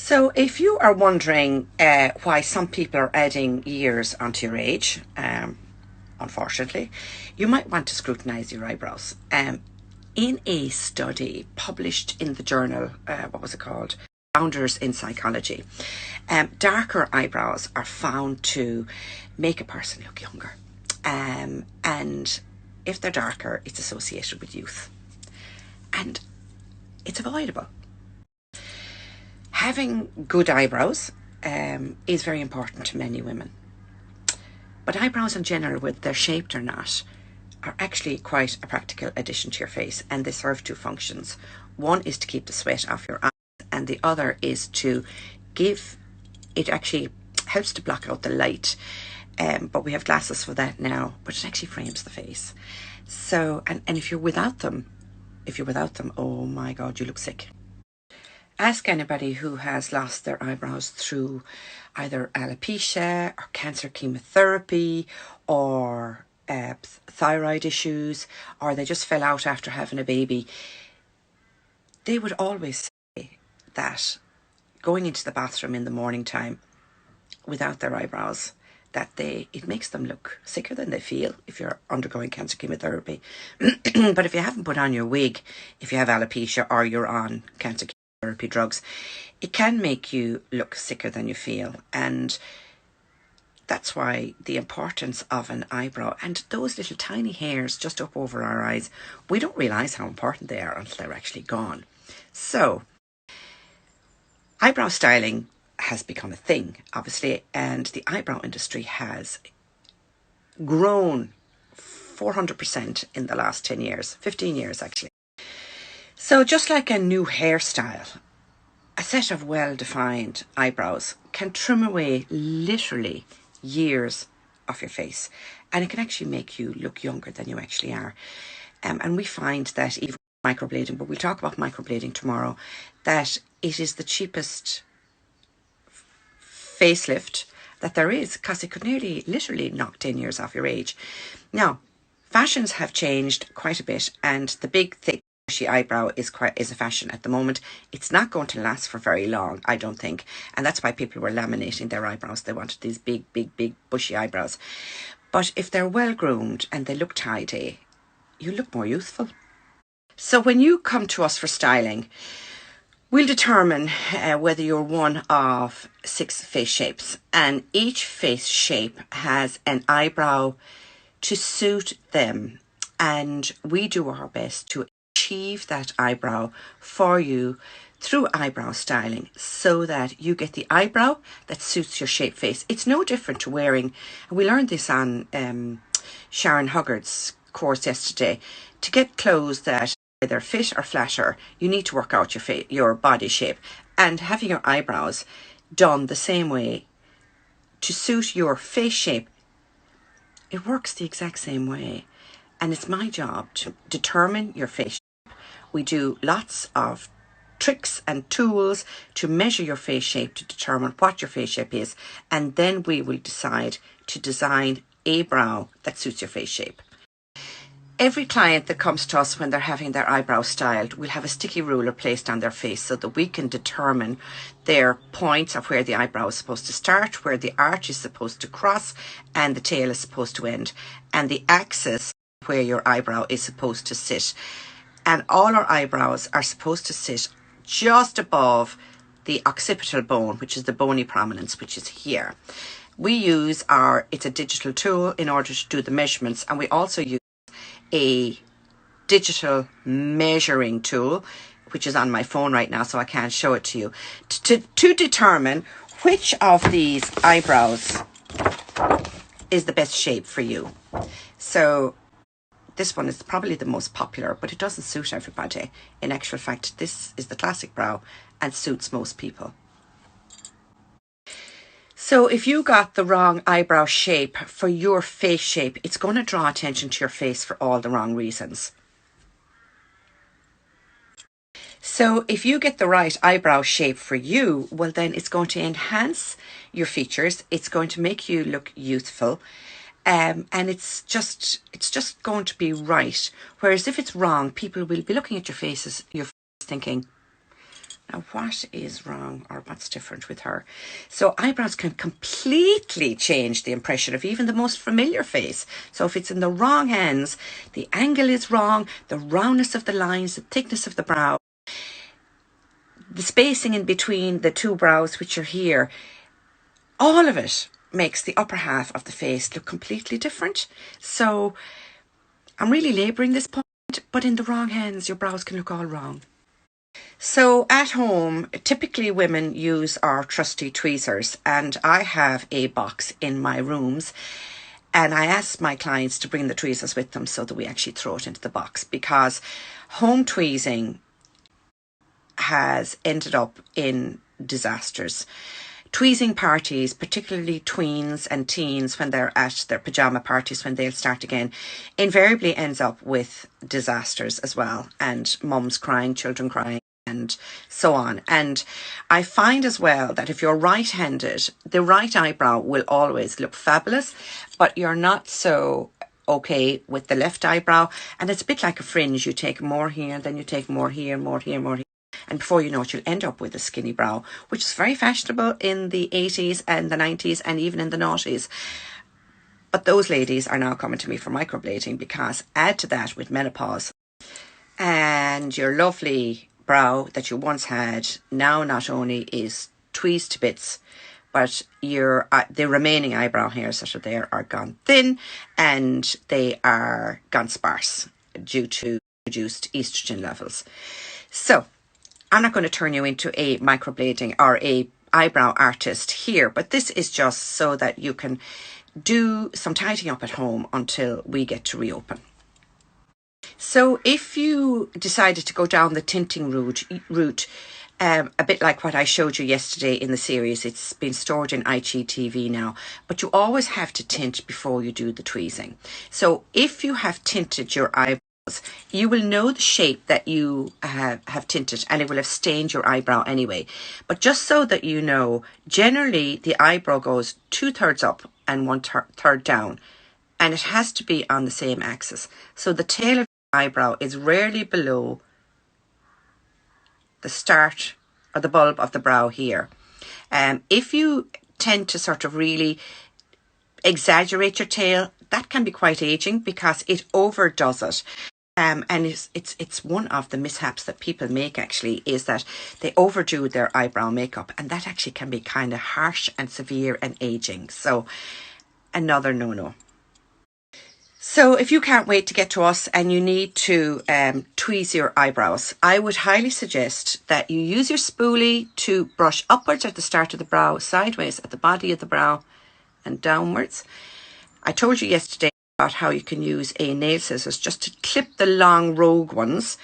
So if you are wondering why some people are adding years onto your age, unfortunately, you might want to scrutinise your eyebrows. In a study published in the journal, what was it called? Founders in Psychology, darker eyebrows are found to make a person look younger. And if they're darker, it's associated with youth. And it's avoidable. Having good eyebrows is very important to many women. But eyebrows in general, whether they're shaped or not, are actually quite a practical addition to your face, and they serve two functions. One is to keep the sweat off your eyes, and the other is to it actually helps to block out the light. But we have glasses for that now, but it actually frames the face. So, and if you're without them, oh my God, you look sick. Ask anybody who has lost their eyebrows through either alopecia or cancer chemotherapy or thyroid issues, or they just fell out after having a baby. They would always say that going into the bathroom in the morning time without their eyebrows, that it makes them look sicker than they feel if you're undergoing cancer chemotherapy. But if you haven't put on your wig, if you have alopecia or you're on cancer chemotherapy drugs, it can make you look sicker than you feel. And that's why the importance of an eyebrow and those little tiny hairs just up over our eyes, we don't realise how important they are until they're actually gone. So, eyebrow styling has become a thing, obviously, and the eyebrow industry has grown 400% in the last 10 years, 15 years actually. So just like a new hairstyle, a set of well-defined eyebrows can trim away literally years off your face, and it can actually make you look younger than you actually are. And we find that even microblading, but we'll talk about microblading tomorrow, that it is the cheapest facelift that there is, because it could nearly literally knock 10 years off your age. Now, fashions have changed quite a bit, and the big thick bushy eyebrow is a fashion at the moment. It's not going to last for very long, I don't think, and that's why people were laminating their eyebrows. They wanted these big bushy eyebrows. But if they're well groomed and they look tidy, you look more youthful. So when you come to us for styling, we'll determine whether you're one of 6 face shapes, and each face shape has an eyebrow to suit them, and we do our best to achieve that eyebrow for you through eyebrow styling so that you get the eyebrow that suits your shape face. It's no different to wearing, and we learned this on Sharon Huggard's course yesterday, to get clothes that either fit or flatter, you need to work out your body shape, and having your eyebrows done the same way to suit your face shape, it works the exact same way. And it's my job to determine your face shape. We do lots of tricks and tools to measure your face shape to determine what your face shape is, and then we will decide to design a brow that suits your face shape. Every client that comes to us when they're having their eyebrows styled will have a sticky ruler placed on their face so that we can determine their points of where the eyebrow is supposed to start, where the arch is supposed to cross, and the tail is supposed to end, and the axis where your eyebrow is supposed to sit. And all our eyebrows are supposed to sit just above the occipital bone, which is the bony prominence, which is here. We use it's a digital tool in order to do the measurements, and we also use a digital measuring tool, which is on my phone right now, so I can't show it to you, to determine which of these eyebrows is the best shape for you. So this one is probably the most popular, but it doesn't suit everybody. In actual fact, this is the classic brow and suits most people. So if you got the wrong eyebrow shape for your face shape, it's going to draw attention to your face for all the wrong reasons. So if you get the right eyebrow shape for you, well then it's going to enhance your features. It's going to make you look youthful. And it's just going to be right. Whereas if it's wrong, people will be looking at your face thinking, Now, what is wrong or what's different with her? So eyebrows can completely change the impression of even the most familiar face. So if it's in the wrong hands, the angle is wrong, the roundness of the lines, the thickness of the brow, the spacing in between the two brows, which are here, all of it makes the upper half of the face look completely different. So I'm really labouring this point, but in the wrong hands, your brows can look all wrong. So at home, typically women use our trusty tweezers, and I have a box in my rooms, and I ask my clients to bring the tweezers with them so that we actually throw it into the box, because home tweezing has ended up in disasters. Tweezing parties, particularly tweens and teens when they're at their pyjama parties when they'll start again, invariably ends up with disasters as well, and mums crying, children crying, and so on. And I find as well that if you're right-handed, the right eyebrow will always look fabulous, but you're not so okay with the left eyebrow. And it's a bit like a fringe. You take more here, then you take more here, more here, more here. And before you know it, you'll end up with a skinny brow, which is very fashionable in the 80s and the 90s and even in the noughties. But those ladies are now coming to me for microblading, because add to that with menopause and your lovely brow that you once had now not only is tweezed to bits, but the remaining eyebrow hairs that are there are gone thin and they are gone sparse due to reduced estrogen levels. So I'm not going to turn you into a microblading or a eyebrow artist here, but this is just so that you can do some tidying up at home until we get to reopen. So if you decided to go down the tinting route, a bit like what I showed you yesterday in the series, it's been stored in IGTV now, but you always have to tint before you do the tweezing. So if you have tinted your eyebrows, you will know the shape that you have tinted, and it will have stained your eyebrow anyway. But just so that you know, generally the eyebrow goes 2/3 up and 1/3 down, and it has to be on the same axis. So the tail of the eyebrow is rarely below the start or the bulb of the brow here. If you tend to sort of really exaggerate your tail, that can be quite aging because it overdoes it. And it's one of the mishaps that people make, actually, is that they overdo their eyebrow makeup, and that actually can be kind of harsh and severe and aging. So another no-no. So if you can't wait to get to us and you need to tweeze your eyebrows, I would highly suggest that you use your spoolie to brush upwards at the start of the brow, sideways at the body of the brow, and downwards. I told you yesterday about how you can use a nail scissors just to clip the long rogue ones.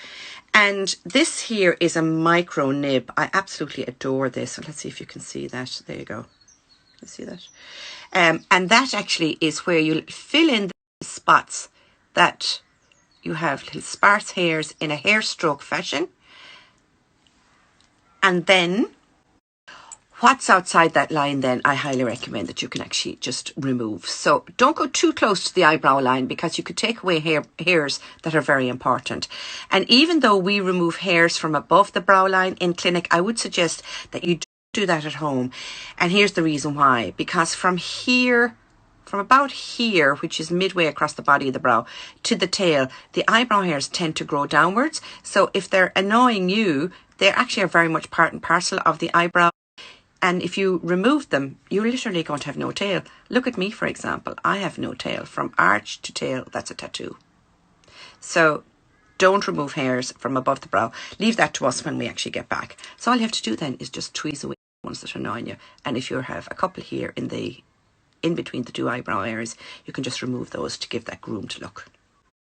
And this here is a micro nib. I absolutely adore this. So let's see if you can see that. There you go. You see that? And that actually is where you'll fill in the spots that you have little sparse hairs in a hair stroke fashion. And then what's outside that line, then I highly recommend that you can actually just remove. So don't go too close to the eyebrow line, because you could take away hairs that are very important. And even though we remove hairs from above the brow line in clinic, I would suggest that you do that at home. And here's the reason why. Because from here, from about here, which is midway across the body of the brow, to the tail, the eyebrow hairs tend to grow downwards. So if they're annoying you, they actually are very much part and parcel of the eyebrow. And if you remove them, you're literally going to have no tail. Look at me, for example. I have no tail. From arch to tail, that's a tattoo. So don't remove hairs from above the brow. Leave that to us when we actually get back. So all you have to do then is just tweeze away the ones that are annoying you. And if you have a couple here in between the two eyebrow hairs, you can just remove those to give that groomed look.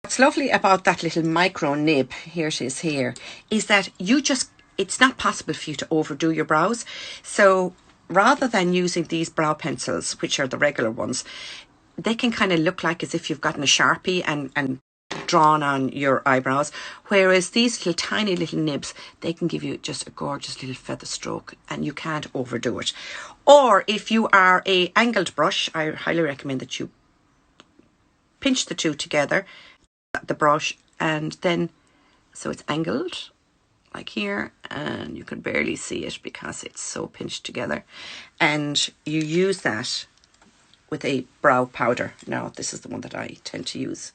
What's lovely about that little micro nib, here it is here, is that it's not possible for you to overdo your brows. So rather than using these brow pencils, which are the regular ones, they can kind of look like as if you've gotten a Sharpie and drawn on your eyebrows. Whereas these little tiny little nibs, they can give you just a gorgeous little feather stroke, and you can't overdo it. Or if you are a angled brush, I highly recommend that you pinch the two together, the brush, and then, so it's angled, like here, and you can barely see it because it's so pinched together. And you use that with a brow powder. Now, this is the one that I tend to use.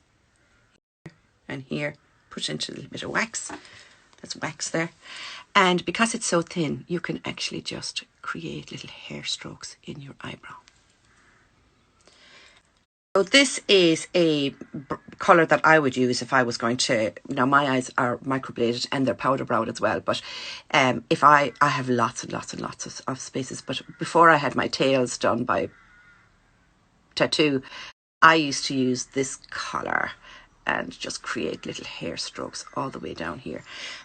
And here, put into a little bit of wax. There's wax there. And because it's so thin, you can actually just create little hair strokes in your eyebrow. So this is a colour that I would use if I was going to, now my eyes are microbladed and they're powder browed as well, but if I have lots and lots and lots of spaces, but before I had my tails done by tattoo, I used to use this colour and just create little hair strokes all the way down here.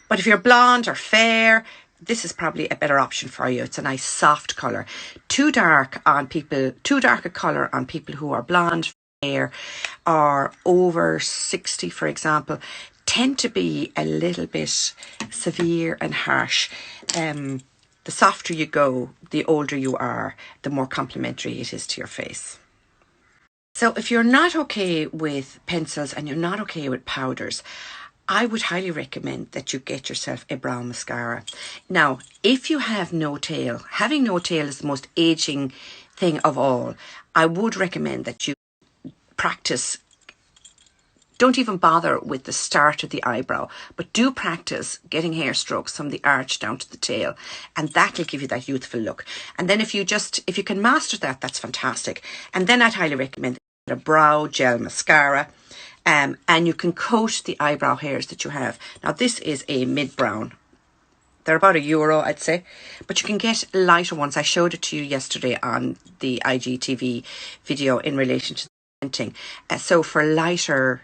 But if you're blonde or fair, this is probably a better option for you. It's a nice soft colour. Too dark a colour on people who are blonde, fair, or over 60, for example, tend to be a little bit severe and harsh. The softer you go, the older you are, the more complimentary it is to your face. So if you're not okay with pencils and you're not okay with powders, I would highly recommend that you get yourself a brow mascara. Now, if you have no tail, having no tail is the most aging thing of all. I would recommend that you practice. Don't even bother with the start of the eyebrow, but do practice getting hair strokes from the arch down to the tail, and that will give you that youthful look. And then if you can master that, that's fantastic. And then I'd highly recommend a brow gel mascara. And you can coat the eyebrow hairs that you have. Now this is a mid-brown. They're about €1, I'd say. But you can get lighter ones. I showed it to you yesterday on the IGTV video in relation to the tinting. So for lighter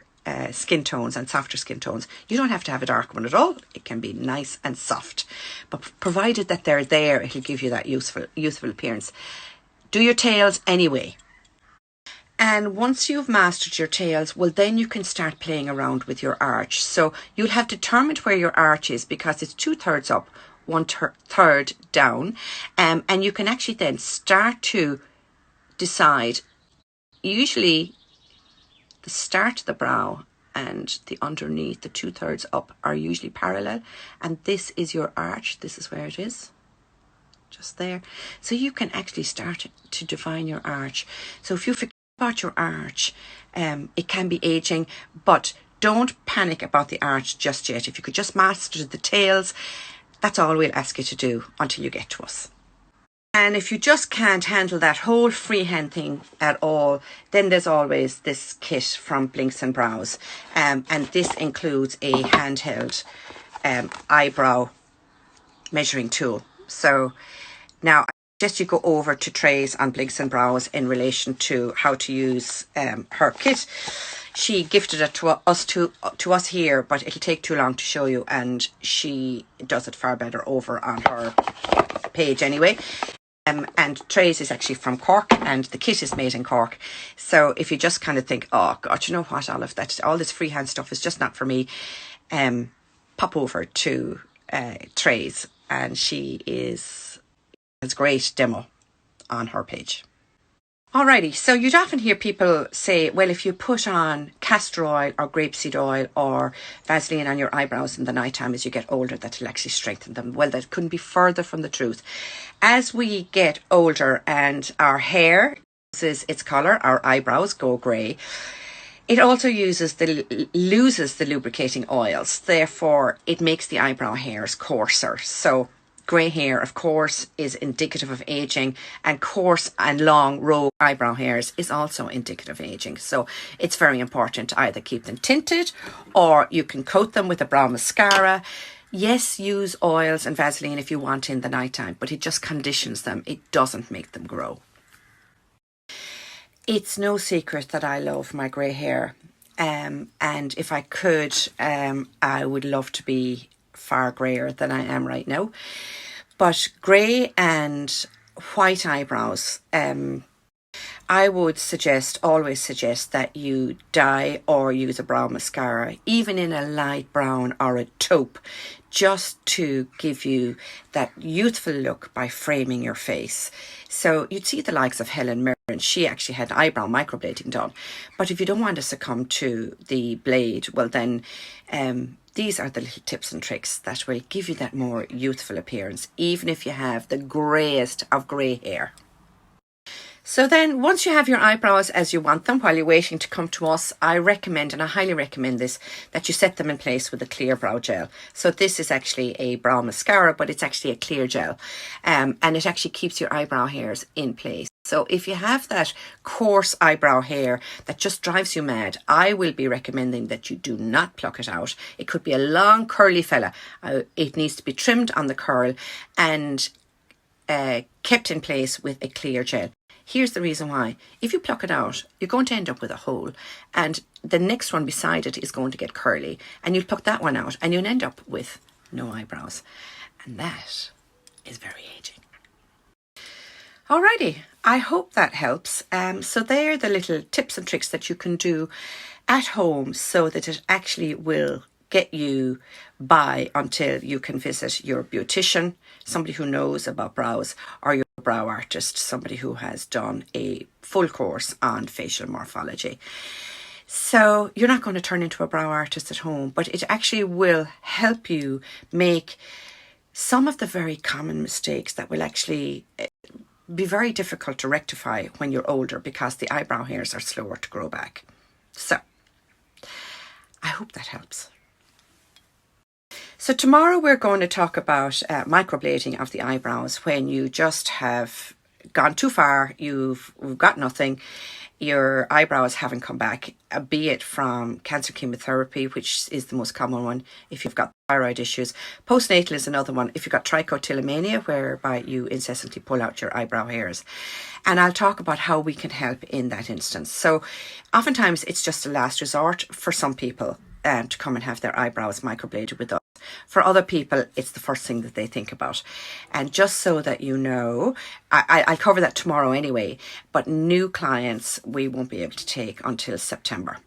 skin tones and softer skin tones, you don't have to have a dark one at all. It can be nice and soft. But provided that they're there, it'll give you that youthful appearance. Do your tails anyway. And once you've mastered your tails, well, then you can start playing around with your arch. So you'll have determined where your arch is because it's 2/3 up, 1/3 down. And you can actually then start to decide, usually the start of the brow and the underneath, the 2/3 up, are usually parallel. And this is your arch. This is where it is. Just there. So you can actually start to define your arch. So if you forget about your arch, it can be aging, but don't panic about the arch just yet. If you could just master the tails, that's all we'll ask you to do until you get to us. And if you just can't handle that whole freehand thing at all, then there's always this kit from Blinks and Brows, and this includes a handheld eyebrow measuring tool. So now just you go over to Trace on Blinks and Brows in relation to how to use her kit. She gifted it to us here, but it'll take too long to show you, and she does it far better over on her page anyway. And Trace is actually from Cork, and the kit is made in Cork. So if you just kind of think, oh God, you know what, all this freehand stuff is just not for me, pop over to Trace, and she has great demo on her page. Alrighty, so you'd often hear people say, well, if you put on castor oil or grapeseed oil or Vaseline on your eyebrows in the night time as you get older, that'll actually strengthen them. Well, that couldn't be further from the truth. As we get older and our hair loses its colour, our eyebrows go grey, it also loses the lubricating oils. Therefore, it makes the eyebrow hairs coarser. So grey hair, of course, is indicative of aging, and coarse and long row eyebrow hairs is also indicative of aging. So it's very important to either keep them tinted, or you can coat them with a brow mascara. Yes, use oils and Vaseline if you want in the nighttime, but it just conditions them. It doesn't make them grow. It's no secret that I love my grey hair, and if I could, I would love to be far greyer than I am right now. But grey and white eyebrows, I would always suggest that you dye or use a brow mascara, even in a light brown or a taupe, just to give you that youthful look by framing your face. So you'd see the likes of Helen Mirren. She actually had eyebrow microblading done. But if you don't want to succumb to the blade, well then these are the little tips and tricks that will give you that more youthful appearance, even if you have the greyest of grey hair. So then once you have your eyebrows as you want them, while you're waiting to come to us, I recommend, and I highly recommend this, that you set them in place with a clear brow gel. So this is actually a brow mascara, but it's actually a clear gel. And it actually keeps your eyebrow hairs in place. So if you have that coarse eyebrow hair that just drives you mad, I will be recommending that you do not pluck it out. It could be a long curly fella. It needs to be trimmed on the curl and kept in place with a clear gel. Here's the reason why. If you pluck it out, you're going to end up with a hole, and the next one beside it is going to get curly, and you'll pluck that one out and you'll end up with no eyebrows, and that is very aging. Alrighty, I hope that helps. So they're the little tips and tricks that you can do at home so that it actually will get you by until you can visit your beautician, somebody who knows about brows, or your brow artist, somebody who has done a full course on facial morphology. So you're not going to turn into a brow artist at home, but it actually will help you make some of the very common mistakes that will actually be very difficult to rectify when you're older, because the eyebrow hairs are slower to grow back. So I hope that helps. So tomorrow we're going to talk about microblading of the eyebrows when you just have gone too far, you've got nothing, your eyebrows haven't come back, be it from cancer chemotherapy, which is the most common one if you've got thyroid issues. Postnatal is another one if you've got trichotillomania, whereby you incessantly pull out your eyebrow hairs. And I'll talk about how we can help in that instance. So oftentimes it's just a last resort for some people to come and have their eyebrows microbladed with us. For other people, it's the first thing that they think about. And just so that you know, I'll cover that tomorrow anyway, but new clients we won't be able to take until September.